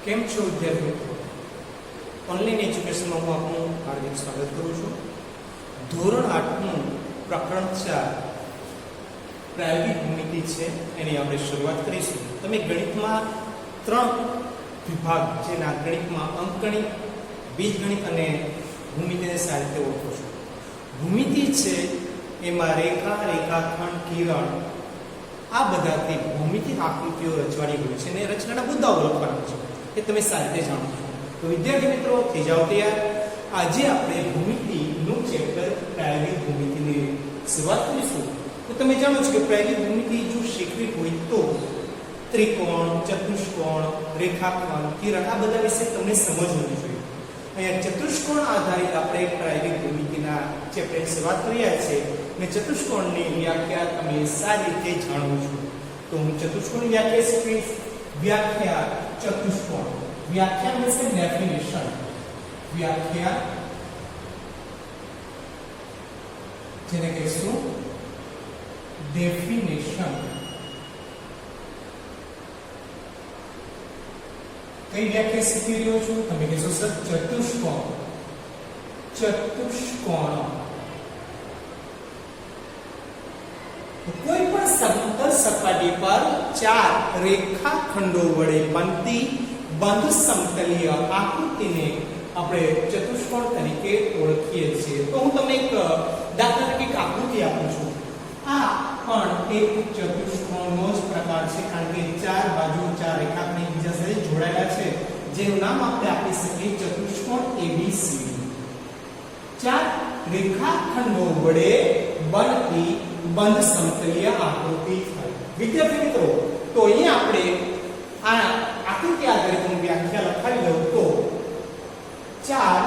કેમ છો વિદ્યાર્થી મિત્રો? ઓનલાઈન એજ્યુકેશનમાં હું આપનું હાર્દિક સ્વાગત કરું છું. ધોરણ 8નું પ્રકરણ 4 પ્રાયોગિક ભૂમિતિ છે, એની આપણે શરૂઆત કરીશું. તમે ગણિતમાં 3 વિભાગ જેના ગણિતમાં અંકગણિત, બીજગણિત અને ભૂમિતિને સારી રીતે ઓળખો છો. ભૂમિતિ છે એમાં રેખા, રેખાખંડ, કિરણ આ બધાથી ભૌમિતિક આકૃતિઓ રચવાની હોય છે અને રચનાના મુદ્દાઓ લખવાના છે, એ તમે સારી રીતે જાણો છો. તો વિદ્યાર્થી મિત્રો, થઈ જાઓ તૈયાર. આજે આપણે ભૂમિતિનું ચેપ્ટર પ્રાયોગિક ભૂમિતિની શરૂઆત કરીશું. તો તમે જાણો છો કે પ્રાયોગિક ભૂમિતિ જો શીખવી હોય તો ત્રિકોણ, ચતુષ્કોણ, રેખાખંડ, કિરણ આ બધા વિશે તમને સમજ હોવી જોઈએ. અહીંયા ચતુષ્કોણ આધારિત આપણે પ્રાયોગિક ભૂમિતિના ચેપ્ટરની શરૂઆત કરી છે અને ચતુષ્કોણની વ્યાખ્યા તમે સારી રીતે જાણો છો. તો હું ચતુષ્કોણની વ્યાખ્યા શીખવીશ. વ્યાખ્યા ચતુષ્કોણ, વ્યાખ્યા મીન્સ કે ડેફિનેશન. વ્યાખ્યા જેને કહીશું ડેફિનેશન. કઈ વ્યાખ્યા શીખી રહ્યો છું? તમે કહેશો સર ચતુષ્કોણ. ચતુષ્કોણ કોઈ પણ સમતલ સપાટી પર 4 રેખાખંડો વડે બનતી બંધ સમતલીય આકૃતિને આપણે ચતુષ્કોણ તરીકે ઓળખીએ છીએ. તો હું તમને એક દાખલા તરીકે આકૃતિ આપું છું. આ પણ એક ચતુષ્કોણનો જ પ્રકાર છે, કારણ કે 4 બાજુ 4 રેખાખંડ એકબીજા સાથે જોડાયેલા છે, જેનું નામ આપણે આપી શકીએ ચતુષ્કોણ ABC. 4 રેખાખંડો વડે બનતી બંધ સમતલીય આકૃતિ થાય. વિદ્યાર્થી મિત્રો, તો અહીંયા આપણે આ આકૃતિ આધારિત હું વ્યાખ્યા લખાવી દઉં તો 4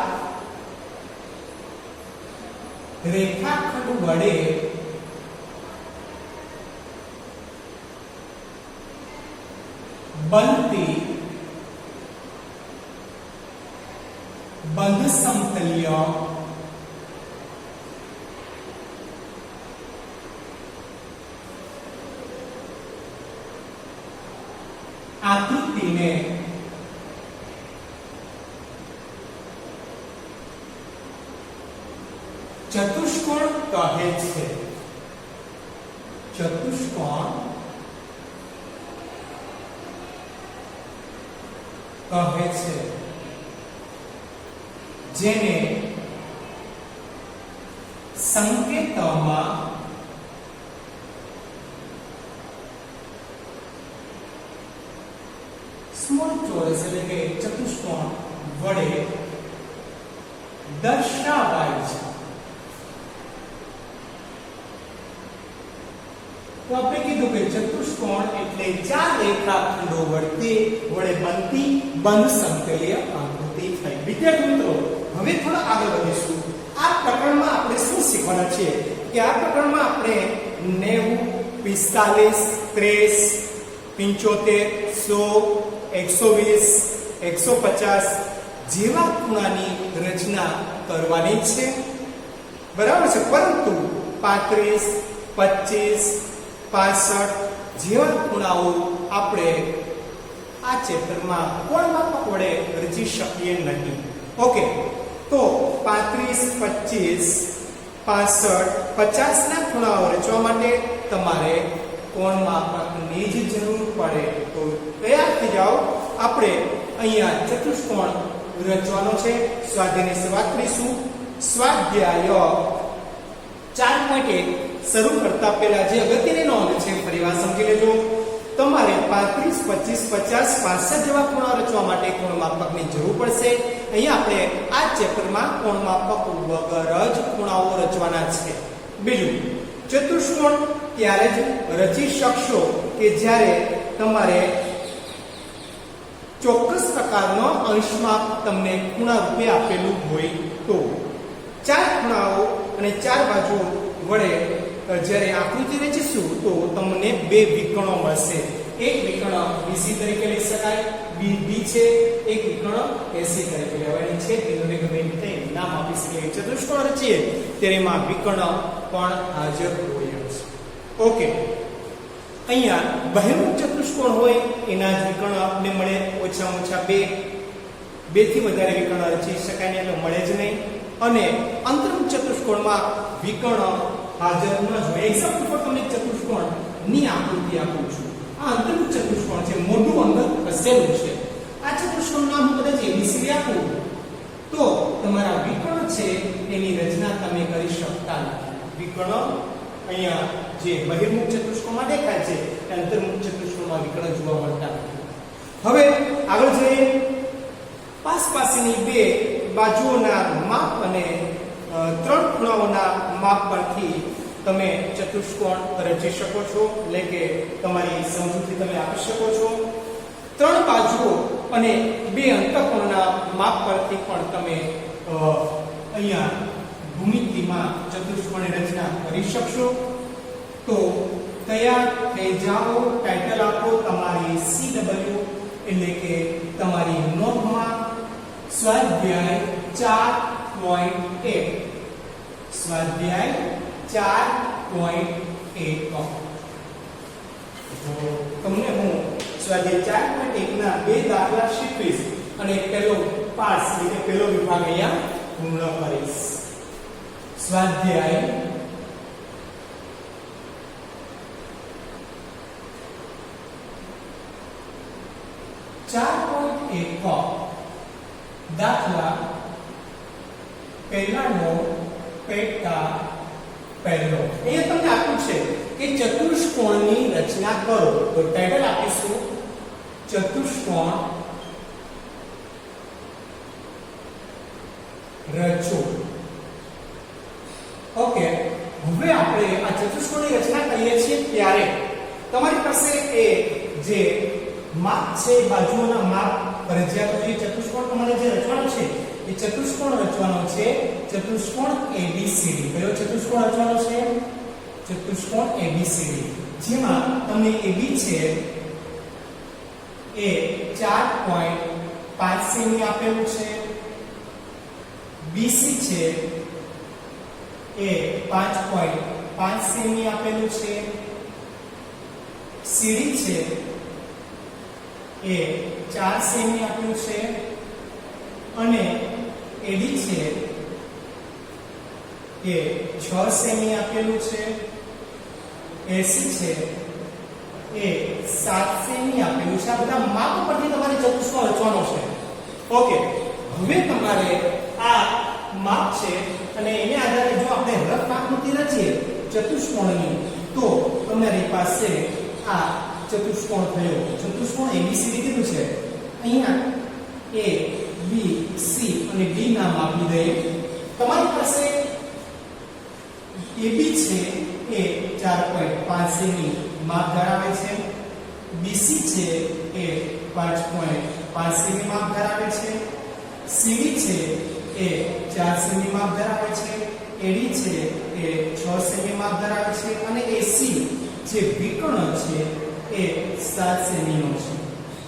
રેખાખંડ વડે બનતી બંધ સમતલીય આકૃતિને ચતુષ્કોણ કહે છે. ચતુષ્કોણ કહે છે, જેને સંકેતમાં સ્મોલ ચોરસ એટલે કે ચતુષ્કોણ વડે દર્શાવાય છે. તો આપણે કીધું કે ચતુષ્કોણ એટલે 4 રેખાખંડો વડે બનતી બંધ સમતલીય આકૃતિ થઈ. વિદ્યાર્થી મિત્રો, હવે થોડા આગળ વધીશું. આ પ્રકરણમાં આપણે શું શીખવાના છે કે આ પ્રકરણમાં આપણે 90, 45, 30, 75, 100, 120, 150 જેવા ખૂણાની રચના કરવાની છે, બરાબર છે. પરંતુ 35, 25, 65 જેવા ખૂણાઓ આપણે આ ચેપ્ટરમાં કોણ માપક વડે રચી શકીએ નહીં. ઓકે, તો 35, 25, 65, 50 ના ખૂણાઓ રચવા માટે તમારે કોણ માપકની જ જરૂર પડે. તો તૈયાર થઈ જાઓ. આપણે અહીંયા ચતુષ્કોણ રચવાનો છે. સ્વાધ્યાયની શરૂઆત કરીશું. સ્વાધ્યાય 4.1 શરૂ કરતા પહેલા જે અગત્યની નોંધ છે ફરીવાર સમજી લેજો. તમારે 35, 25, 50, 65 જેવા ખૂણા રચવા માટે કોણ માપકની જરૂર પડશે. અહીંયા આપણે આ ચેપ્ટરમાં કોણ માપક વગર જ ખૂણાઓ રચવાના છે. બીજું, ચતુષ્કોણ ત્યારે જ રચી શકશો કે જ્યારે તમારે ચોક્કસ પ્રકારનો અંશમાપ તમને ખૂણા રૂપે આપેલું હોય તો. 4 ખૂણાઓ અને 4 બાજુઓ વડે જ્યારે આકૃતિ રચીશું તો તમને 2 વિકર્ણો મળશે. એક વિકર્ણ BC તરીકે લઈ શકાય, B છે, એક વિકર્ણ AC તરીકે લેવાય છે. બિંદુને ગમે તે નામ આપી શકીએ. ચતુષ્કોણ રચીએ ત્યારે એમાં વિકર્ણ પણ હાજર હોય છે. ઓકે, અહીંયા બહિર્મુખ ચતુષ્કોણ હોય એના જ વિકર્ણ આપને મળે ઓછામાં ઓછા બે થી વધારે વિકર્ણ રચી શકાય નહીં એટલે મળે જ નહીં. અને અંતર્મુખ ચતુષ્કોણમાં વિકર્ણ હાજર ન જોઈએ. એક્ઝામ્પલ પર તમને ચતુષ્કોણ ની આકૃતિ આપું છું. આ અંતર્મુખ ચતુષ્કોણ છે, મોઢું અંદર ખસેલું છે. આ ચતુષ્કોણનું નામ હું કદાચ ABCD આપું તો તમારા વિકર્ણ છે એની રચના તમે કરી શકતા નથી. વિકર્ણ અહીંયા જે બહિર્મુખ ચતુષ્કોણમાં દેખાય છે એ અંતર્મુખ ચતુષ્કોણમાં વિકર્ણ જોવા મળતા નથી. હવે આગળ જોઈએ. પાસની બે બાજુઓના માપ અને ત્રણ ખૂણાઓના માપ પરથી તમે ચતુષ્કોણ રચી શકો છો, એટલે કે તમારી સમજૂતી તમે આપી શકો છો. ત્રણ બાજુઓ અને બે અંતઃકોણના માપ પરથી પણ તમે અહીંયા ભૂમિતિમાં ચતુષ્કોણની રચના કરી શકશો. તો તૈયાર થઈ જાઓ. ટાઇટલ આપો તમારી CW એટલે કે તમારી નોંધમાં સ્વાધ્યાય 4.1. સ્વાધ્યાય 4.1. તો તમને હું સ્વાધ્યાય 4.1 ના બે દાખલા શીખવીશ અને પહેલો પાસ એટલે પહેલો વિભાગ અહીંયા પૂર્ણ કરીશ. સ્વાધ્યાય 4.1 દાખલા પહેલાનો પેટા પહેલો. અહીંયા તમને આપ્યું છે કે ચતુષ્કોણની રચના કરો. તો ટાઇટલ આપીશું ચતુષ્કોણ રચો. ઓકે, હવે આપણે આ ચતુષ્કોણની રચના કરીએ છીએ ત્યારે તમારી પાસે એ જે માપ છે, બાજુઓના માપ ફરજિયાત જોઈએ. ચતુષ્કોણ તમારે જે રચવાનો છે એ ચતુષ્કોણ રચવાનો છે, ચતુષ્કોણ ABCD. કયો ચતુષ્કોણ રચવાનો છે? ચતુષ્કોણ ABCD, જેમાં તમને AB છે એ 4.5 સેમી આપેલું છે, BC છે એ 5.5 સેમી આપેલું છે, CD છે એ 4 સેમી આપ્યું છે અને AD છે એ 6 સેમી આપેલું છે, AC છે એ 7 સેમી આપેલું છે. આ બધા માપ પરથી તમારે ચતુષ્કોણ રચવાનો છે. ઓકે, હવે તમારે આ માપ છે અને એને આધારે જો આપણે રફ આકૃતિ રચીએ ચતુષ્કોણની તો તમારી પાસે આ ચતુષ્કોણ થયો. ચતુષ્કોણ ABCD કીધું છે. અહીંયા A B C અને D નામ આપી દઈએ. તમારી પાસે AB છે એ 4.5 સેમી માપ ધરાવે છે, BC છે એ 5.5 સેમી માપ ધરાવે છે, CD છે એ 4 સેમી માપ ધરાવે છે, AD છે એ 6 સેમી માપ ધરાવે છે અને AC જે વિકર્ણ છે એ 7 સેમીનો છે.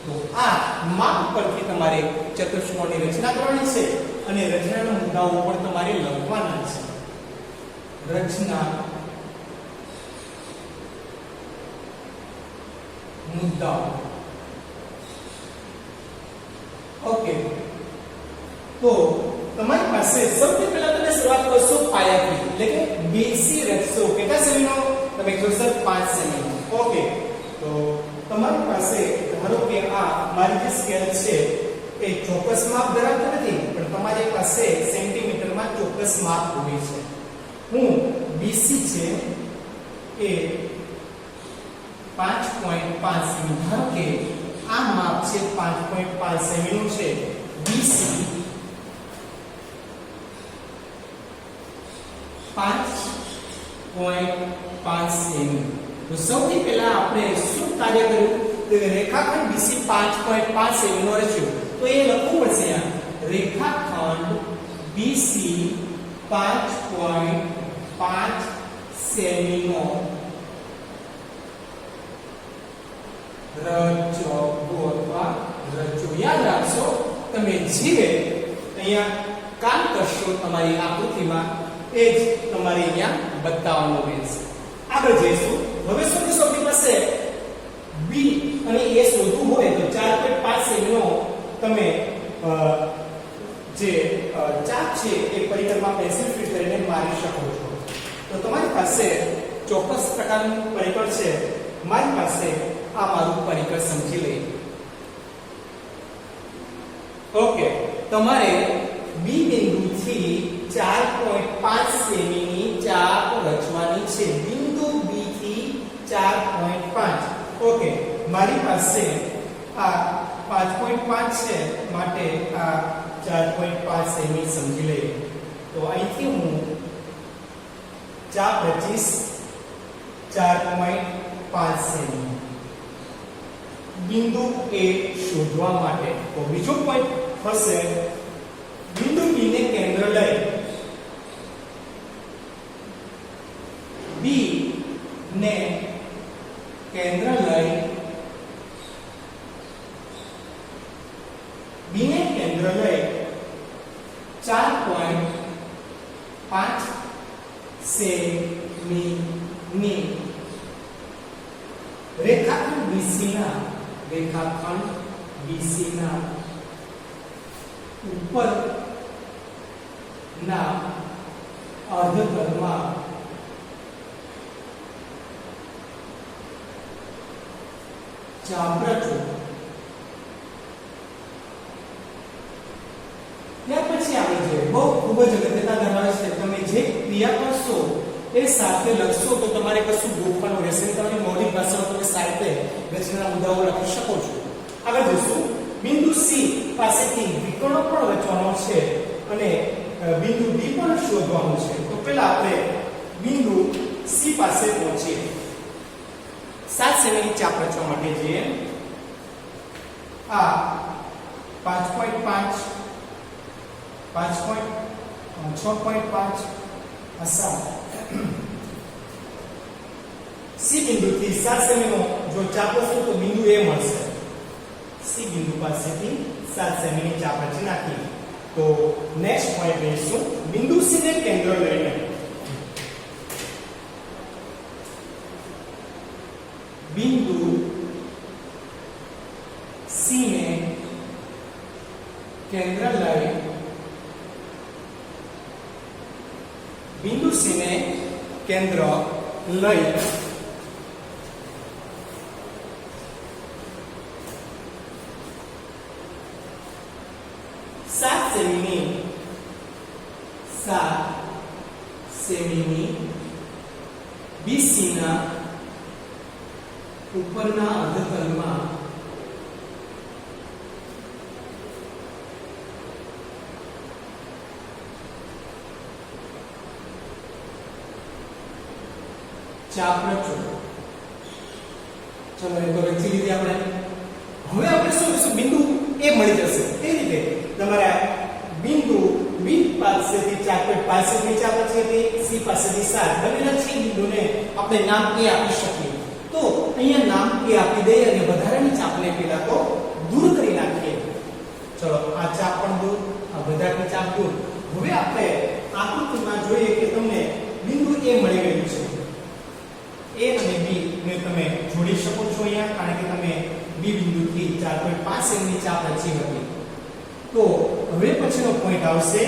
તો આ માપ પરથી તમારે ચતુષ્કોણની રચના કરવાની છે અને રચનાના મુદ્દાઓ ઉપર તમારે લખવાના છે. રચના મુદ્દાઓ. ઓકે, તો તમારી પાસે સૌથી પહેલા તમે શરૂઆત કરશો પાયાથી, એટલે કે BC રચશો. કેટલા સેમીનો? તમે જોશો 5 સેમીનો. ઓકે, તો તમારી પાસે ધારો કે આ મારી જે સ્કેલ છે એ ચોક્કસ માપ ધરાવતો નથી, પણ તમારી પાસે સેન્ટીમીટરમાં ચોક્કસ માપ હોય છે. હું BC છે એ 5.5 સેમી, ધારો કે આ માપ છે 5.5 સેમીનું છે. BC 5.5 semi. તો સૌથી પહેલા આપણે શું કાર્ય કર્યું? રેખાખંડ BC 5.5 સેમીનો રચ્યો. તો એ લખવું પડશે આ રેખાખંડ BC 5.5 સેમીનો રચો અથવા રચો. યાદ રાખશો તમે જે અહીંયા કામ કરશો તમારી આકૃતિમાં એ જ તમારે અહીંયા બતાવવાનું રહેશે. આગળ જઈશું. હવે સૌથી પાસે B અને A શોધવું હોય તો 4.5 સેમીનો તમે તેમાં પેન્સિલ ફિટ કરીને મારી શકો છો. તો તમારી પાસે ચોક્કસ પ્રકારનું પરિકર છે. મારી પાસે આ મારું પરિકર સમજી લઈએ. ઓકે, તમારે બી બિંદુથી 4.5 સેમીની ચાપ રચવાની છે. બિંદુ બી થી 4.5. ઓકે, મારી પાસે આ 5.5 છે, માટે આ 4.5 સેમી સમજી લઈએ. તો અહીંથી હું ચાપ રચીશ 4.5 સેમી બિંદુ એ શોધવા માટે. તો બીજો પોઈન્ટ હશે બિંદુ બી ને કેન્દ્ર લઈ બી ને કેન્દ્ર લઈ બી ને કેન્દ્ર લઈ 4.5 સેમી ની રેખાખંડ BC ના ઉપરના અર્ધતલમાં ચાપ રચો. ત્યાર પછી આપણે જોઈએ બહુ ખૂબ જ અગત્યતા ધરાવે છે. તમે જે ક્રિયા કરશો એ સાથે લખશો તો તમારે કશું ગોખવાનું રહેશે. તમે મૌલિક ભાષામાં તમે સાહિત્ય રચનાના મુદ્દાઓ લખી શકો છો. આગળ જોશું બિંદુ સી પાસેથી વિકર્ણ પણ રચવાનો છે અને બિંદુ ડી પણ શોધવાનું છે. તો પહેલા આપણે બિંદુ સી પાસે પહોંચીએ. 7 સેમીની ચાપ રચવા માટે જઈએ. આ 5.5 6.5 7 સી બિંદુથી 7 સેમીનો જો ચાપ રચો તો બિંદુ એ મળશે. સી બિંદુ પાસેથી 7 સેમીની ચાપ રચી નાખી. તો નેક્સ્ટ પોઈન્ટ લઈશું બિંદુ સી ને કેન્દ્ર લઈને બિંદુ સી ને કેન્દ્ર લઈ બિંદુ સી ને કેન્દ્ર લઈ 7 સેમીની BC ના ઉપરના અર્ધતલમાં ચાપ રચો. ચલો એ તો રચી લીધી આપણે. હવે આપણે શું કરીશું બિંદુ એ મળી જશે. એ રીતે તમારે બિંદુ બી પાસેથી 4.5 સેમી ચાપ રચી હતી, સી પાસેથી 7 બંનેના છેદ બિંદુને આપણે નામ એ આપી શકીએ. તો અહીંયા નામ એ આપી દઈએ અને વધારાની ચાપને પહેલા તો દૂર કરી નાખીએ. ચલો આ ચાપ પણ દૂર, આ વધારાની ચાપ દૂર. હવે આપણે આકૃતિમાં જોઈએ કે તમને બિંદુ એ મળી ગયું છે. A અને B ને તમે જોડી શકો છો અહીંયા, કારણ કે તમે B બિંદુથી 4.5 સેમી ચાપ રચી હતી. તો હવે પછીનો પોઈન્ટ આવશે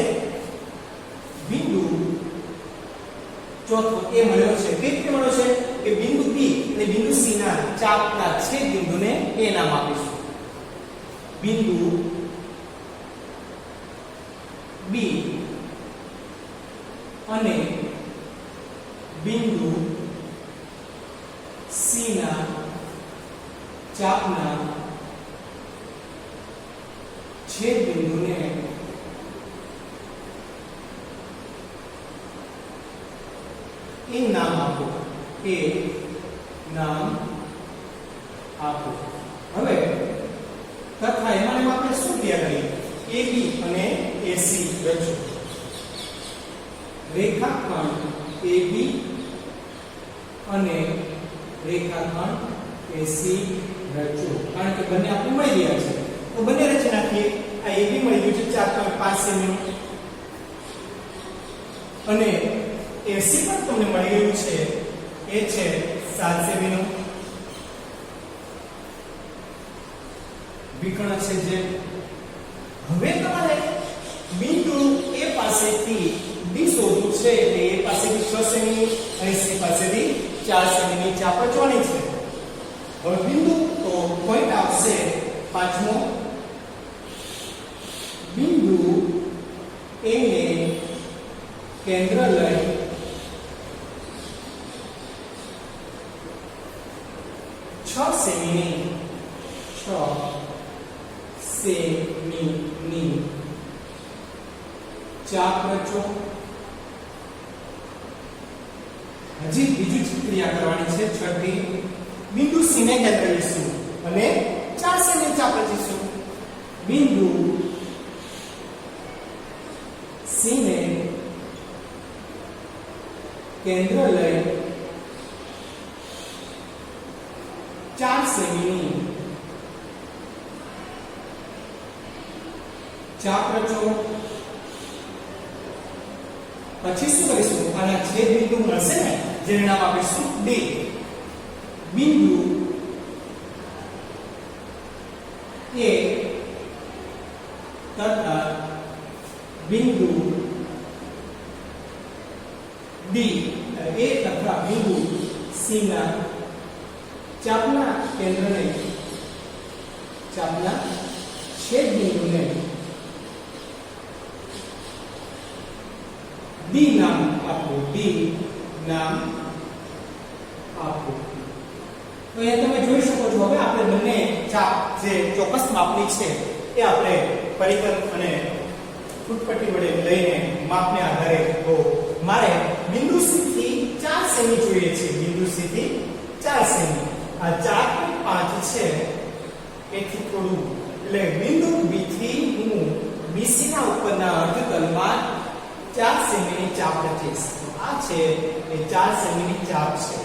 બિંદુ ચોથો એ મળ્યો છે. કે રીતે મળ્યો છે કે બિંદુ B અને બિંદુ C ના ચાપના છેદ બિંદુને A નામ આપીશું. બિંદુ B અને બિંદુ C ના ચાપના છેદ બિંદુને એ નામ આપો. એ નામ આપો. હવે તથા એમાં આપણે શું ક્રિયા કરી? AB અને AC રચો. રેખાખંડ AB અને રેખાખંડ AC રચો. કારણ કે બંને આપણે મળી ગયા છે તો બંને રચી નાખીએ. આ AB મળી ગયું છે 4.5 સેમી અને AC પણ તમને મળી ગયું છે. એ છે 7 સેમી નું વિકર્ણ છે. જે હવે તમારે બિંદુ A પાસેથી B ડી શોધવું છે એટલે એ પાસેથી 6 સેમી અને સી પાસેથી 4 સેમીની ચાપ રચવાની છે. હવે બિંદુ તો પોઈન્ટ આવશે પાંચમો બિંદુ એ ને કેન્દ્ર લઈ 6 સેમીની ચાપ રચો. હજી બીજી જ ક્રિયા કરવાની છે. છઠ્ઠી બિંદુ સી ને કેન્દ્ર લઈશું અને 4 સેમી ચાપ રચીશું. બિંદુ સી ને કેન્દ્ર લઈ 4 સેમીની ચાપ રચો. પછી શું કરીશું? આના છેદ બિંદુ મળશે ને જેને નામ આપીશું ડી. બિંદુ એ તથા બિંદુ ડી એ તથા બિંદુ સી ના ચાપના કેન્દ્રને ચાપના છેદ બિંદુને ડી નામ આપો. ડી નામ આપો. તો અહીંયા તમે જોઈ શકો છો. હવે આપણે બંને ચાપ જે ચોક્કસ માપની છે એ આપણે પરિકર અને ફૂટપટ્ટી વડે લઈને માપને આધારે તો મારે બિંદુ સી થી 4 સેમી જોઈએ છે. બિંદુ સી થી 4 સેમી. આ 4.5 છે એથી થોડું એટલે બિંદુ બી થી હું બીસી ના ઉપરના અર્ધતલમાં 4 સેમીની ચાપ રચીશ. આ છે એ 4 સેમીની ચાપ છે.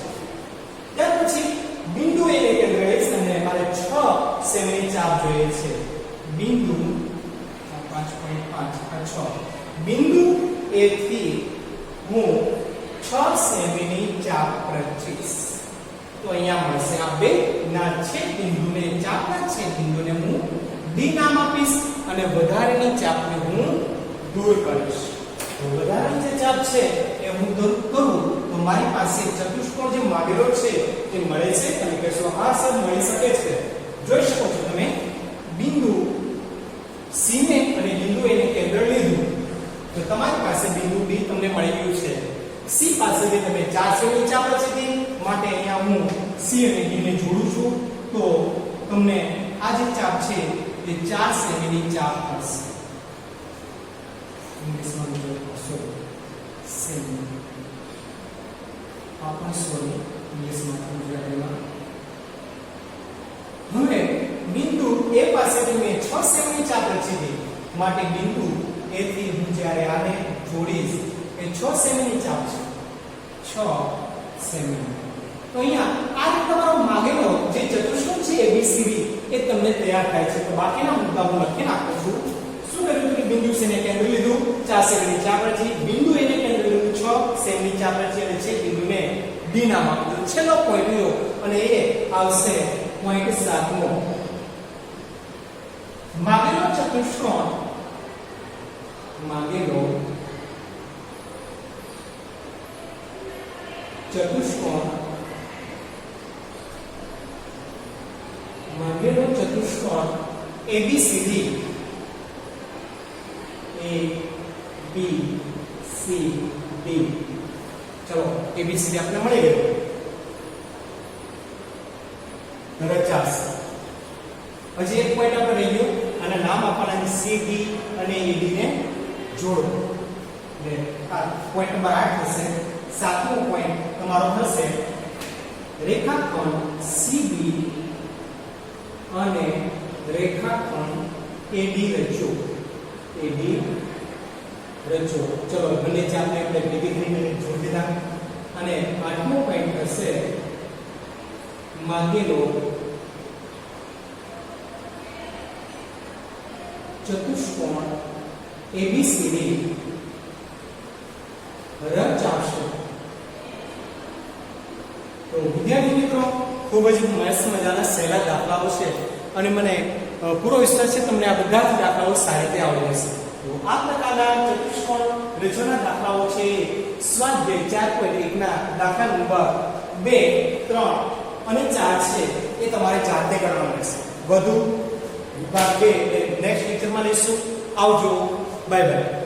ત્યાર પછી બિંદુ એ કેન્દ્ર લઈશ અને મારે 6 સેમીની ચાપ જોઈએ છે. બિંદુ 5.5 6 બિંદુ એ થી હું 6 સેમીની ચાપ રચીશ. તો અહીંયા મળશે આ બે ના છેદ બિંદુને ચાપના છેદ બિંદુને હું ડી નામ આપીશ અને વધારેની ચાપને હું દૂર કરીશ. તો વધારાની જે ચાપ છે એ હું દૂર કરું તો મારી પાસે ચતુષ્કોણ જે માગેલો છે તે મળે છે. તમે કહેશો હા સર મળી શકે છે. જોઈ શકો છો તમે બિંદુ સી ને અને બિંદુ એ ને કેન્દ્ર લીધું તો તમારી પાસે બિંદુ ડી તમને મળી ગયું છે. સી પાસેથી તમે 4 સેમી ચાપ રચી હતી માટે અહીંયા હું સી અને ડી ને જોડું છું તો તમને આ જે ચાપ છે એ 4 સેમીની ચાપ મળશે. ઇંગ્લિશમાં સેમી આપણ સોરી ઇંગ્લિશમાં ગુજરાતીમાં. હવે બિંદુ એ પાસેથી મેં 6 સેમીની ચાપ રચી હતી માટે બિંદુ એ થી હું જ્યારે આને જોડીશ એ 6 સેમીની ચાપ છે. 6 સેમી. તો અહીંયા આ રીતે તમારો માગેલો જે ચતુષ્કોણ છે ABCD એ તમને તૈયાર થાય છે. તો બાકીના મુદ્દા હું લખી નાખું છું. શું કર્યું કે બિંદુ C ને કેન્દ્ર લીધું 4 સેમીની ચાપ રચી. બિંદુ A ને કેન્દ્ર લીધું 6 સેમીની ચાપ રચી અને છે બિંદુને D નામ આપ્યું. છેલ્લો પોઈન્ટ લ્યો અને એ આવશે પોઈન્ટ 7મો. માગેલો ચતુષ્કોણ ABCD ચલો ABCD આપણે મળી ગયું. રચાશે. હજી એક પોઈન્ટ આપણે રહી ગયો અને નામ આપવાના CD અને ED ને જોડો. એટલે આ પોઈન્ટ નંબર 8 થશે. 7મો પોઈન્ટ તમારો થશે રેખાખંડ CB અને રેખાખંડ AD રચો. ચલો બંને ચાપને આપણે ભેગી કરીને જોડી દીધા અને 8મો પોઈન્ટ થશે માગેલો ચતુષ્કોણ ABCD રચાશે. તો વિદ્યાર્થી મિત્રો ખૂબ જ મસ્ત મજાના સહેલા દાખલાઓ છે અને મને પૂરો વિશ્વાસ છે તમને આ બધા જ દાખલાઓ સારી રીતે આવડી જશે. તો આ પ્રકારના ચતુષ્કોણ રચવાના દાખલાઓ છે સ્વાધ્યાય 4.1 ના દાખલા નંબર 2, 3 અને 4 છે એ તમારે જાતે કરવાનું રહેશે. વધુ ભાગ 2 નેક્સ્ટ લેક્ચરમાં લઈશું. આવજો, બાય બાય.